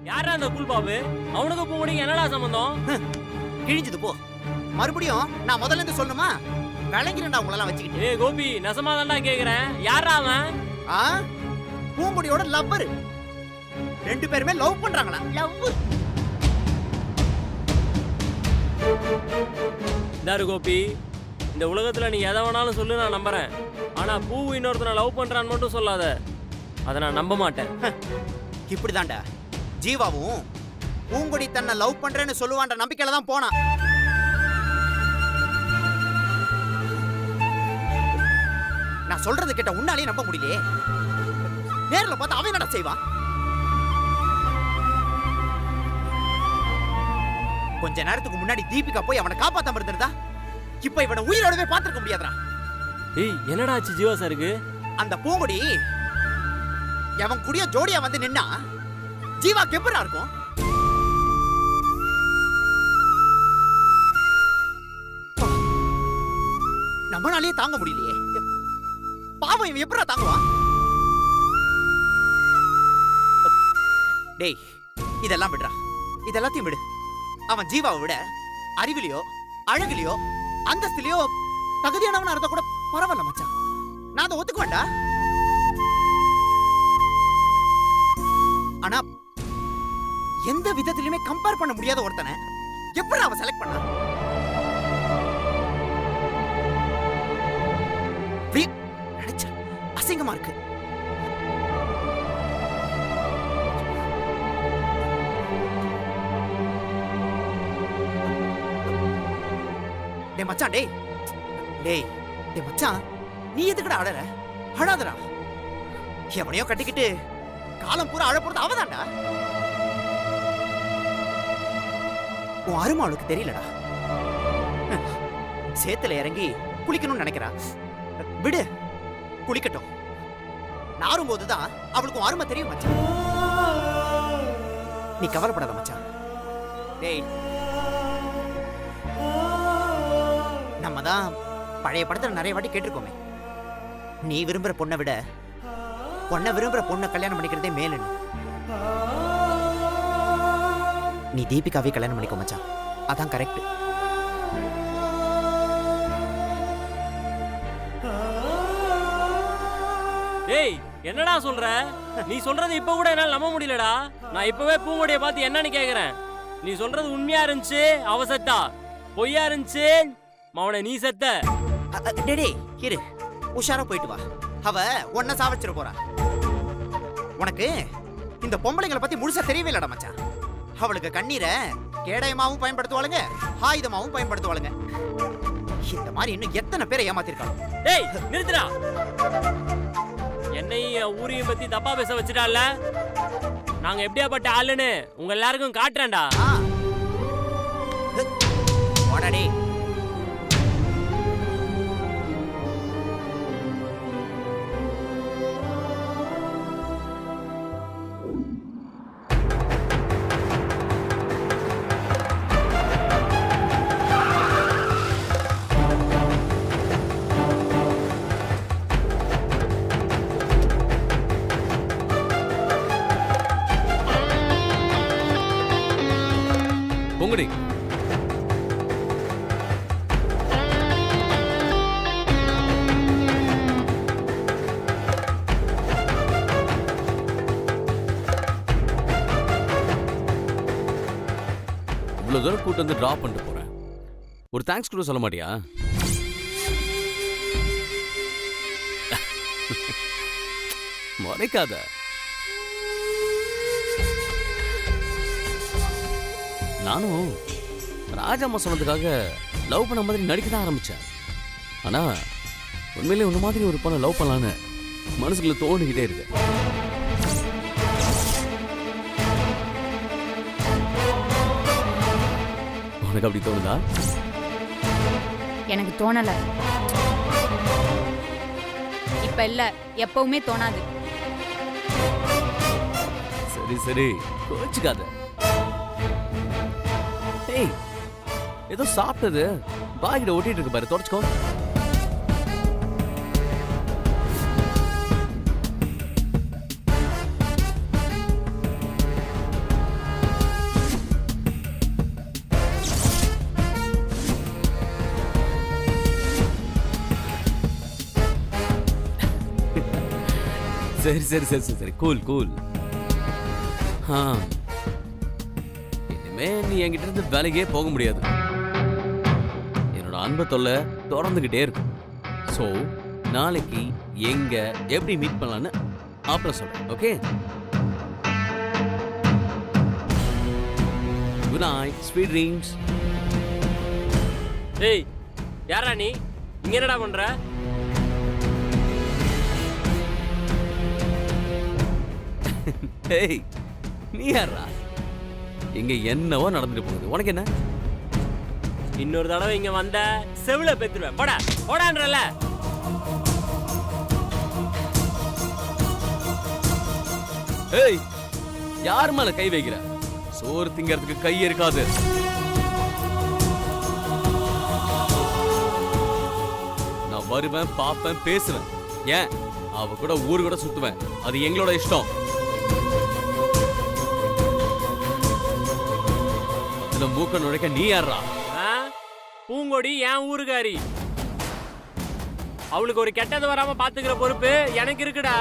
யாரா அந்த கூல் பாபு? அவனுக்கு பூங்குடிக்கு என்னடா சம்பந்தம்? கிழிஞ்சது போ. மறுபடியும் நான் முதல்ல இருந்து சொல்லணுமா? விளங்கிறேன்டா உங்களெல்லாம் வச்சுக்கிட்டு. ஏய் கோபி, நெசமா தான்டா கேக்குறேன். யாரா அவன்? பூங்குடியோட லவ்வர். 2 பேருமே லவ் பண்றாங்களா? லவ். இந்தாரு கோபி, இந்த உலகத்துல நீ எதை வேணாலும் சொல்லு, நான் நம்புறேன். ஆனா பூவு இன்னொருத்தனை லவ் பண்றான்னு மட்டும் சொல்லாத. அதை நான் நம்ப மாட்டேன். இப்படிதான்டா ஜீவாவும் பூங்குடி தன்னை லவ் பண்றேன்னு சொல்லுவான்ற நம்பிக்கையில தான் போனான். நான் சொல்றது கேட்ட உன்னாலே நம்ப முடியலையே. நேர்ல பார்த்து அவன் என்னடா செய்வான்? கொஞ்ச நேரத்துக்கு முன்னாடி தீபிகா போய் அவனை காப்பாத்தாம இருந்திருந்தா இப்ப இவனை உயிரோடவே பார்த்திருக்க முடியாதுடா. ஏய், என்னடா ஆச்சு ஜீவா சாருக்கு? அந்த பூங்குடி அவன் கூடிய ஜோடியா வந்து நின்னா ஜீவாக்கு எப்படா இருக்கும்? நம்மளாலேயே தாங்க முடியலையே. பாவம், இவன் எப்படா தாங்குவான்? டேய், இதெல்லாம் விடுறா. இதெல்லாத்தையும் விடு. அவன் ஜீவாவை விட அறிவிலையோ அழகிலையோ அந்தஸ்திலையோ தகுதியானவனா இருந்தா கூட பரவாயில்ல மச்சான். நான் அதை ஒத்துக்குவேன்டா. ஆனா எந்த விதத்திலுமே கம்பேர் பண்ண முடியாத ஒருத்தனை எப்படி அவன் செலக்ட் பண்ணா? அசிங்கமா இருக்கு. டேய் மச்சான், டேய் டேய் டேய் மச்சான், நீ எதுக்குடா அழற? அழாதடா. எவனையோ கட்டிக்கிட்டு காலம் பூரா அழ போறது அவதான்டா. உன் அருமை அவளுக்கு தெரியலடா. சேத்துல இறங்கி குளிக்கணும்னு நினைக்கிறா. விடு, குளிக்கட்டும். நாரும் போதுதான் அவளுக்கும் அருமை தெரியும் மச்சான். நீ கவலைப்படாத மச்சான். டேய், நம்ம தான் பழைய படத்துல நிறைய வாட்டி கேட்டிருக்கோமே, நீ விரும்புற பொண்ணை விட பொண்ணை விரும்புற பொண்ணை கல்யாணம் பண்ணிக்கிறதே மேலுன்னு. நீ தீபிகாவே கல்யாணம் பண்ணிக்கோ மச்சான், அதான் கரெக்ட். ஏய், என்னடா சொல்ற? நீ சொல்றது இப்ப கூட என்னால நம்ப முடியலடா. நான் இப்பவே பூங்குடியை பார்த்து என்னன்னு கேக்குறேன். நீ சொல்றது உண்மையா இருந்துச்சு, அவ செத்தா. பொய்யா இருந்துச்சு, மவனை நீ செத்த. டேய் இரு, உஷாரா போயிட்டு வா. அவ உன்னை சாவச்சிட போறா. உனக்கு இந்த பொம்பளைங்களை பத்தி முழுசா தெரியவே இல்லடா மச்சான். அவளுக்கு கண்ணீரை கேடயமாவும் பயன்படுத்துவாளுங்க, ஆயுதமாவும் பயன்படுத்துவாளுங்க. இந்த மாதிரி இன்னும் எத்தனை பேரை ஏமாத்திருக்காங்க. டேய் நிறுத்துடா. என்னையும் ஊரையும் பத்தி தப்பா பேச வச்சுட்டால. நாங்க எப்படியாப்பட்ட ஆளுன்னு உங்க எல்லாருக்கும் காட்டுறேன்டா. ஓடாடி. பொங்குடி, இவ்வளவு தூரம் கூட்டு வந்து டிராப் பண்ணிட்டு போறேன். ஒரு தேங்க்ஸ் கூட சொல்ல மாட்டியா? மறைக்காத. நானும் ராஜாம்மா சொன்னதுக்காக லவ் பண்ண மாதிரி நடிக்க தான் ஆரம்பிச்சேன். ஆனா உண்மையிலே உன்ன மாதிரி ஒரு பொண்ணை லவ் பண்ணலான்னு மனசுக்குள்ள தோணிக்கிட்டே இருக்கு. உனக்கு அப்படி தோணுதா? எனக்கு தோணல. இப்ப இல்ல, எப்பவுமே தோணாது. சரி சரி, கோச்சுக்காத. ஏய், ஏதோ சாப்பிட்டது பாகிட்ட ஒட்டிட்டு இருக்கு பாரு, தொடச்சுக்கோ. சரி சரி சரி சரி சரி கூல் கூல். இனிமே நீ என்கிட்ட இருந்து வேலைக்கே போக முடியாது. என்னோட அன்பை தொல்லை தொடர்ந்துகிட்டே இருக்கும். ஸோ நாளைக்கு எங்க எப்படி மீட் பண்ணலான்னு அப்புறம் சொல்றேன். Okay, good night, sweet dreams. ஏய் யாரா நீ? இங்க என்னடா பண்ற? ஏய் நீ யாரா? இங்க என்னவோ நடந்துட்டு போகுது, உனக்கு என்ன? இன்னொரு தடவை இங்க வந்த செவில பெத்துருவேன். போடா போடான்றல. ஏய் யார் மேல கை வைக்கிற? சோறு திங்கிறதுக்கு கை இருக்காது. நான் வருவேன், பாப்பேன், பேசுவேன். ஏன் அவ கூட ஊரு கூட சுத்துவேன். அது எங்களோட இஷ்டம். அதுல மூக்க நுழைக்க நீ யாரா? பூங்கொடி என் ஊருக்காரி. அவளுக்கு ஒரு கெட்டது வராம பாத்துக்கிற பொறுப்பு எனக்கு இருக்குடா.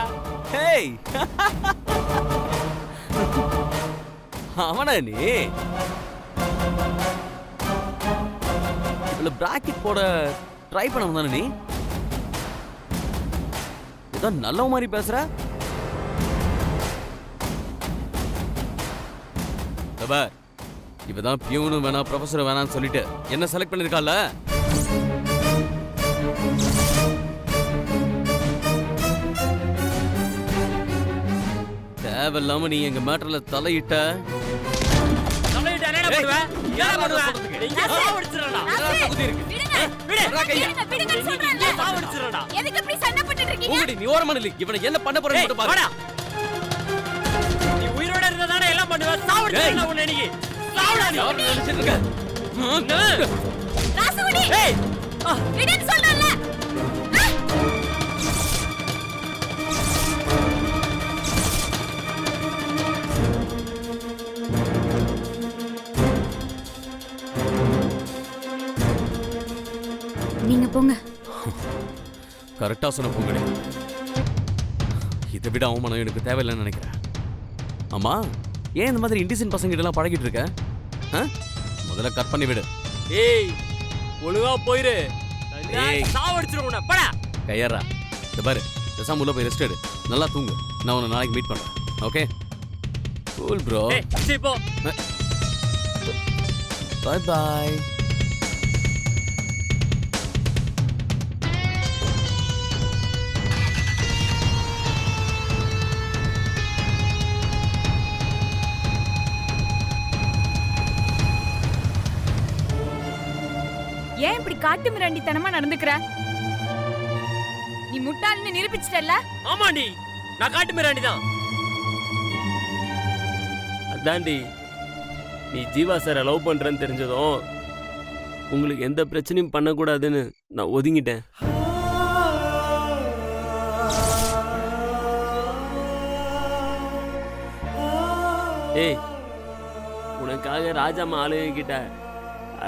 ஹேய் அவனா நீ? இதுல பிராக்கெட் போட ட்ரை பண்ண வந்தானே நீ? ஏதோ நல்ல மாதிரி பேசுற. இவதான் பியூனும் வேணா ப்ரொஃபஸர் வேணான்னு சொல்லிட்டு என்ன செலக்ட் பண்ணிருக்கால. தேவையில்லாம நீ எங்க மேட்டர்ல தலையிட்ட. நீ ஓரமான இவனை என்ன பண்ண போறேன்னு பாரு. நீ உயிரோட இருந்தா எல்லாம் பண்ணுவ. சாவடிச்சிரடா உன்னை நீ. சாவடா நீ. யார் நினைச்சிட்டு இருக்க? ராசுகுடி. ஏய் விடுன்னு சொல்றல. நீங்க போங்க. கரெக்டா சொன்ன பொங்கலே. இதை விட அவமானம் எனக்கு தேவையில்லைன்னு நினைக்கிறேன். ஆமா, ஏன் இந்த மாதிரி இண்டிசன் பசங்க கிட்ட எல்லாம் பழகிட்டு இருக்க? முதல்ல கட் பண்ணி விடு. ஏய் ஒழுங்கா போயிரு. ஏய் சாவடிச்சிரும் உன்னை. போடா. கையறா. இந்த பாரு, பேசாம உள்ள போய் ரெஸ்ட் எடு. நல்லா தூங்கு. நான் உன்னை நாளைக்கு மீட் பண்றேன். Okay cool bro. ஏய் சீ போ. Bye bye. ஏன் இப்படி காட்டு மிராண்டித்தனமா நடந்துக்கிற? நீ முட்டாள்னு நிரூபிச்சிட்டல்ல. ஆமாண்டி, நான் காட்டு மிராண்டி தான். அதாண்டி, நீ ஜீவா சாரை லவ் பண்றேன்னு தெரிஞ்சதும் உங்களுக்கு எந்த பிரச்சனையும் பண்ணக்கூடாதுன்னு நான் ஒதுங்கிட்டேன். ஏய், உனக்காக ராஜாம்மா ஆளுங்க கிட்ட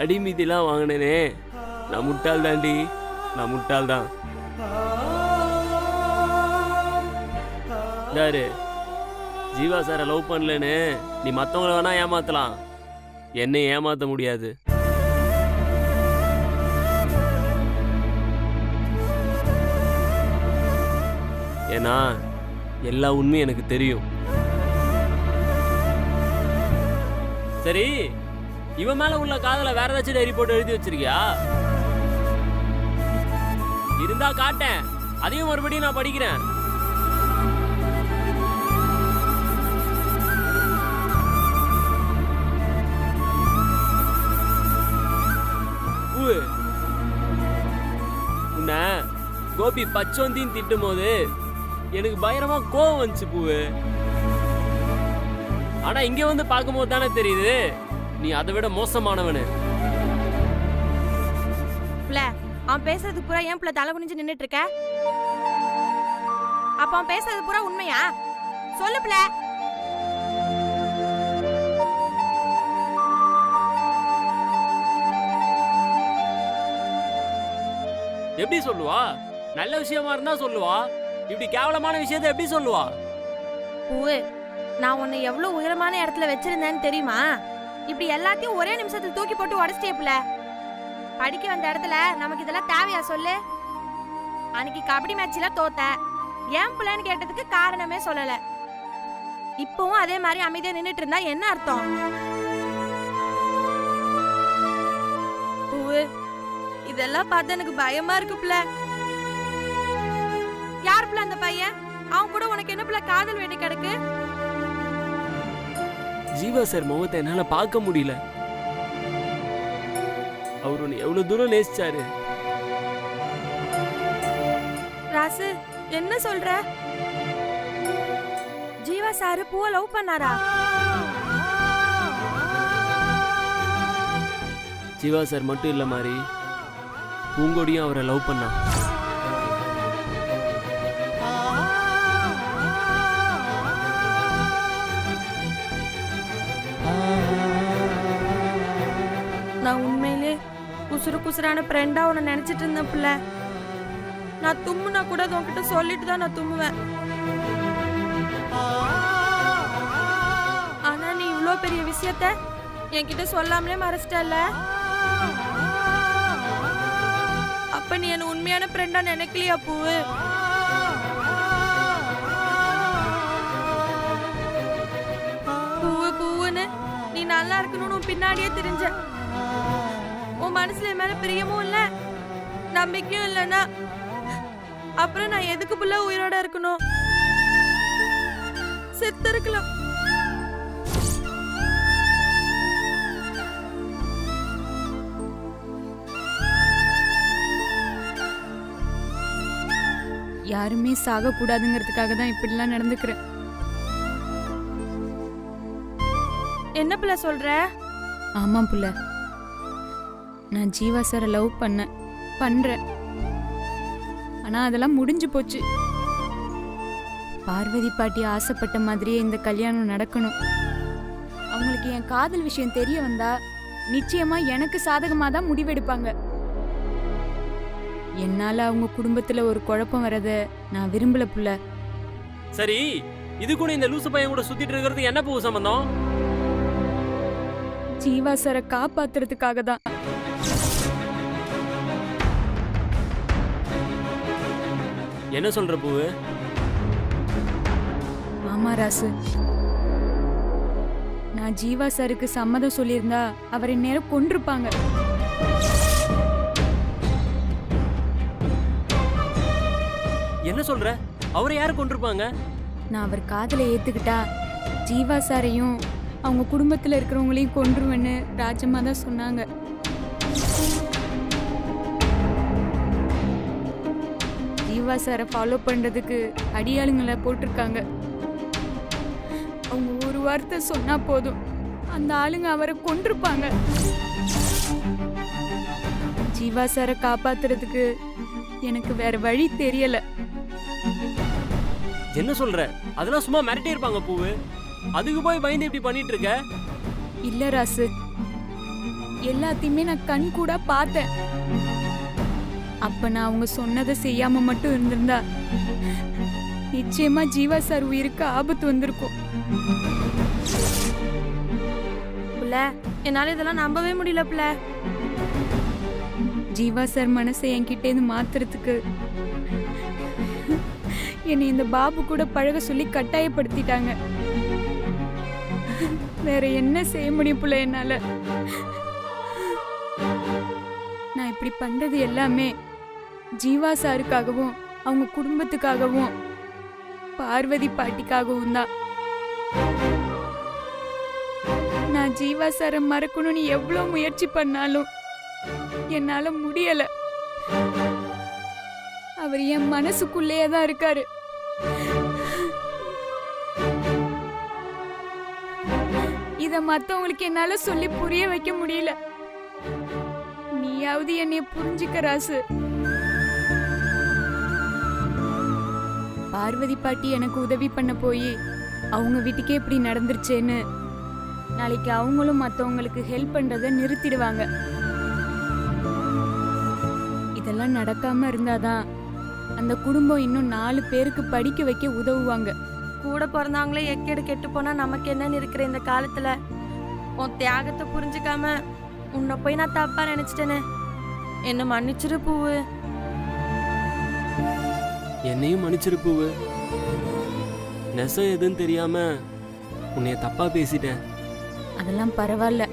அடிமீதிலாம் வாங்கினேனே, நான் முட்டாள் தாண்டி. நான் முட்டாள் தான். யாரு ஜீவா சாரை லவ் பண்ணலன்னு நீ மற்றவங்கள வேணா ஏமாத்தலாம், என்னை ஏமாத்த முடியாது. ஏன்னா எல்லா உண்மையும் எனக்கு தெரியும். சரி, இவன் மேல உள்ள காதல வேற ஏதாச்சும் டைரி போட்டு எழுதி வச்சிருக்கியா? இருந்தா காட்டேன், அதையும் மறுபடியும் நான் படிக்கிறேன். உன்ன கோபி பச்சோந்தின்னு திட்டும் போது எனக்கு பயங்கரமா கோவம் வந்துச்சு பூவு. ஆனா இங்க வந்து பார்க்கும்போது தானே தெரியுது நீ அதை விட மோசமானவனு. அவன் பேசுறது பூரா ஏன் பிள்ளை தலை குனிஞ்சு நின்னுட்டு இருக்க? அப்ப அவன் பேசுறது பூரா உண்மையா? சொல்லு பிள்ளை. எப்படி சொல்லுவா? நல்ல விஷயமா இருந்தா சொல்லுவா, இப்படி கேவலமான விஷயத்தை எப்படி சொல்லுவா? பூவு, நான் உன்னை எவ்வளவு உயரமான இடத்துல வச்சிருந்தேன்னு தெரியுமா? இப்படி எல்லாத்தையும் ஒரே நிமிஷத்துல தூக்கி போட்டு உடச்சிட்டேப்புல. படிக்க வந்த இடத்துல நமக்கு இதெல்லாம் தேவையா சொல்லு? அன்னைக்கு கபடி மேட்ச்ல தோத்த, ஏன் பிள்ளைன்னு கேட்டதுக்கு காரணமே சொல்லல. இப்பவும் அதே மாதிரி அமைதியா நின்னுட்டு இருந்தா என்ன அர்த்தம்? பூவு, இதெல்லாம் பார்த்து எனக்கு பயமா இருக்கு பிள்ளை. யார் பிள்ளை அந்த பையன்? அவன் கூட உனக்கு என்ன பிள்ளை காதல் வேண்டி கிடக்கு? ஜீவா சார் முகத்தை என்னால பார்க்க முடியல. அவர் உன்னை எவ்வளவு தூரம் நேசிச்சாரு. ராசு, என்ன சொல்ற? ஜீவா சாரு பூவை லவ் பண்ணாரா? ஜீவா சார் மட்டும் இல்ல மாதிரி பூங்கொடியும் அவரை லவ் பண்ணா. நான் உண்மையிலே குசுறான ஃப்ரெண்டா உன்னை நினைச்சிட்டு இருந்தேன் பிள்ளை. நான் தும்முனா கூட உன்கிட்ட சொல்லிட்டு தான் நான் தும்முவேன். ஆனா நீ இவ்ளோ பெரிய விஷயத்த என்கிட்ட சொல்லாமலே மறைச்சிட்டல்ல. அப்ப நீ என்ன உண்மையான ஃப்ரெண்டா நினைக்கலையா பூவு? பூவுன்னு நீ நல்லா இருக்கணும்னு உன் பின்னாடியே தெரிஞ்ச. உன் மனசுல என் மேல பிரியமும் இல்ல, நம்பிக்கையும் இல்லைன்னா அப்புறம் நான் எதுக்கு புள்ள உயிரோட இருக்கணும்? செத்து இருக்கலாம். யாருமே சாக கூடாதுங்கிறதுக்காக தான் இப்படிலாம் நடந்துக்கிறேன். என்ன பிள்ளை சொல்ற? ஆமா புள்ள, நான் ஜீவா சாரை லவ் பண்றேன். ஆனா அதெல்லாம் முடிஞ்சு போச்சு. பார்வதி பாட்டி ஆசைப்பட்ட மாதிரியே இந்த கல்யாணம் நடக்கணும். அவங்களுக்கு என் காதல் விஷயம் தெரிய வந்தா நிச்சயமா எனக்கு சாதகமா தான் முடிவெடுப்பாங்க. என்னால அவங்க குடும்பத்துல ஒரு குழப்பம் வரத நான் விரும்பல புள்ள. சரி, இது கூட இந்த லூசு பையன் கூட சுத்திட்டு இருக்கிறது என்ன பூ சம்பந்தம்? ஜீவா சாரை காப்பாத்துறதுக்காக தான். என்ன சொல்ற பூவு? ஆமா ராசு, நான் ஜீவா சாருக்கு சம்மதம் சொல்லியிருந்தா அவரை நேரம் கொன்றுப்பாங்க. என்ன சொல்ற? அவரை யாரு கொண்டிருப்பாங்க? நான் அவர் காதலை ஏத்துக்கிட்டா ஜீவா சாரையும் அவங்க குடும்பத்துல இருக்கிறவங்களையும் கொன்றுவேன்னு ராஜம்மா தான் சொன்னாங்க. ஜீவா சாரை ஃபாலோ பண்றதுக்கு அடியாளுங்களை போட்டிருக்காங்க. அவங்க ஒரு வார்த்தை சொன்னா போதும், அந்த ஆளுங்க அவரை கொன்றுப்பாங்க. ஜீவா சாரை காப்பாத்துறதுக்கு எனக்கு வேற வழி தெரியல. என்ன சொல்ற? அதெல்லாம் சும்மா மிரட்டி இருப்பாங்க பூவு. அதுக்கு போய் பயந்து இப்படி பண்ணிட்டு இருக்க? இல்ல ராசு, எல்லாத்தையுமே நான் கண் கூட பார்த்தேன். அப்ப நான் அவங்க சொன்னதை செய்யாம மட்டும் இருந்திருந்தா நிச்சயமா ஜீவா சார் உயிருக்கு ஆபத்து வந்திருக்கும். புள்ள, என்னால இதெல்லாம் நம்பவே முடியல புள்ள. ஜீவா சார் மனசை என்கிட்ட இருந்து மாத்துறதுக்கு என்னை இந்த பாபு கூட பழக சொல்லி கட்டாயப்படுத்திட்டாங்க. வேற என்ன செய்ய முடியும் புள்ள என்னால? நான் இப்படி பண்றது எல்லாமே ஜீவா சாருக்காகவும் அவங்க குடும்பத்துக்காகவும் பார்வதி பாட்டிக்காகவும் தான். நான் ஜீவா சாரை மறக்கணும்னு எவ்வளவு முயற்சி பண்ணாலும் என்னால முடியல. அவர் என் மனசுக்குள்ளேயே தான் இருக்காரு. இத மத்தவங்களுக்கு என்னால சொல்லி புரிய வைக்க முடியல. நீயாவது என்னைய புரிஞ்சுக்க ராசு. பார்வதி பாட்டி எனக்கு உதவி பண்ண போய் அவங்க வீட்டுக்கே இப்படி நடந்துருச்சேன்னு நாளைக்கு அவங்களும் மத்தவங்களுக்கு ஹெல்ப் பண்றதை நிறுத்திடுவாங்க. இதெல்லாம் நடக்காம இருந்தாதான் அந்த குடும்பம் இன்னும் 4 பேருக்கு படிக்க வைக்க உதவுவாங்க. கூட பிறந்தவங்களே எக்கேடு கெட்டு போனா நமக்கு என்னன்னு இருக்கிற இந்த காலத்துல உன் தியாகத்தை புரிஞ்சுக்காம உன்னை போய் நான் தப்பா நினைச்சிட்டேனே, என்ன மன்னிச்சிரு பூவு. என்னையும் மன்னிச்சிரு பூவு. நெசம் எதுன்னு தெரியாம உன்னைய தப்பா பேசிட்டேன். அதெல்லாம் பரவாயில்ல.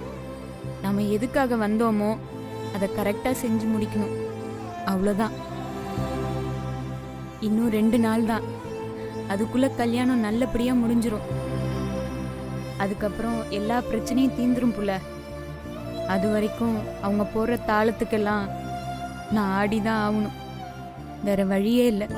நம்ம எதுக்காக வந்தோமோ அதை கரெக்டா செஞ்சு முடிக்கணும், அவ்வளோதான். இன்னும் 2 நாள் தான், அதுக்குள்ள கல்யாணம் நல்லபடியா முடிஞ்சிரும். அதுக்கப்புறம் எல்லா பிரச்சனையும் தீந்துரும் புள்ள. அது வரைக்கும் அவங்க போற தாளத்துக்கெல்லாம் நான் ஆடிதான் ஆகணும், வேற வழியே இல்லை.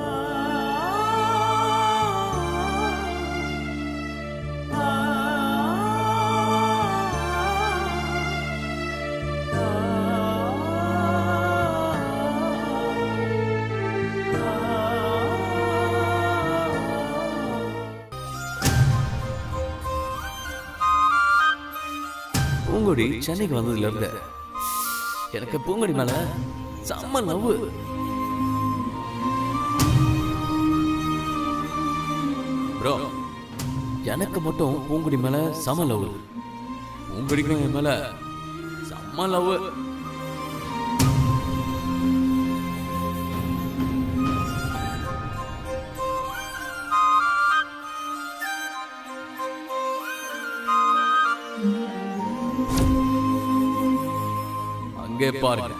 பூங்கொடி சென்னைக்கு வந்ததுல இருந்து எனக்கு பூங்கொடி மேல செம்ம லவ். ப்ரோ, எனக்கு மட்டும் பூங்குடி மேல செம லவ். பூங்குடிக்கும் என் மேல செம்ம லவ். அங்கே பாருங்க.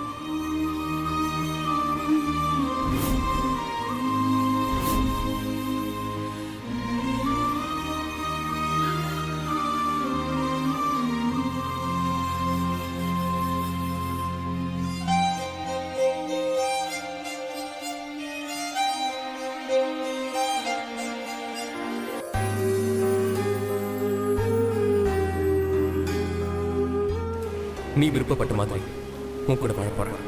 நீ விருப்பப்பட்ட மாதிரி உன் கூட வாழ போறேன்.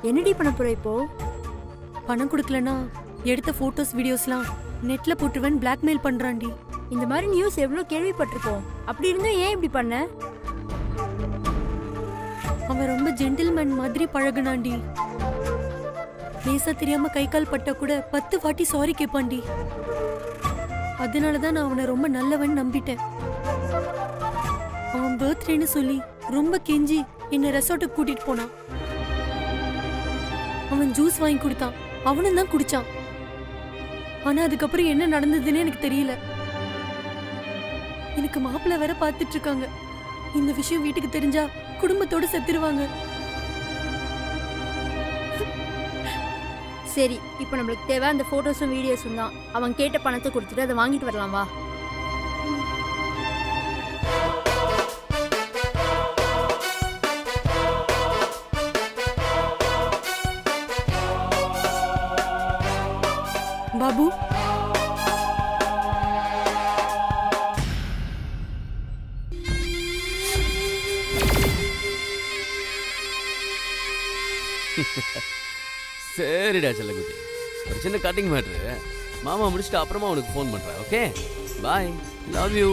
என்னடி பண்ண போற இப்போ? பணம் கொடுக்கலனா எடுத்த போட்டோஸ் வீடியோஸ்லாம் நெட்ல போட்டுவன் பிளாக்மெயில் பண்றான்டி. இந்த மாதிரி நியூஸ் எவ்வளோ கேள்விப்பட்டிருக்கோம். அப்படி இருந்தா ஏன் இப்படி பண்ண? அவன் ரொம்ப ஜென்டில்மேன் மாதிரி பழகுனாண்டி. பேச தெரியாம கை கால் பட்டா கூட 10 வாட்டி சாரி கேட்பான்டி. அதனாலதான் நான் அவனை ரொம்ப நல்லவன் நம்பிட்டேன். அவன் பர்த்டேன்னு சொல்லி ரொம்ப கெஞ்சி என்ன ரெசார்ட்டுக்கு கூட்டிட்டு போனான். அவன் ஜூஸ் வாங்கி கொடுத்தான், அவனும் தான் குடிச்சான். ஆனா அதுக்கப்புறம் என்ன நடந்ததுன்னு எனக்கு தெரியல. எனக்கு மாப்பிள்ளை வேற பார்த்துட்டு இருக்காங்க. இந்த விஷயம் வீட்டுக்கு தெரிஞ்சா குடும்பத்தோட செத்துருவாங்க. சரி, இப்போ நம்மளுக்கு தேவை அந்த போட்டோஸும் வீடியோஸும் தான். அவன் கேட்ட பணத்தை கொடுத்துட்டு அதை வாங்கிட்டு வரலாம் வா. பாபு சரிடா செல்லக்குட்டி, ஒரு சின்ன கட்டிங் மேட்ரு. மாமா முடிச்சுட்டு அப்புறமா உனக்கு ஃபோன் பண்றேன். Okay bye, love you.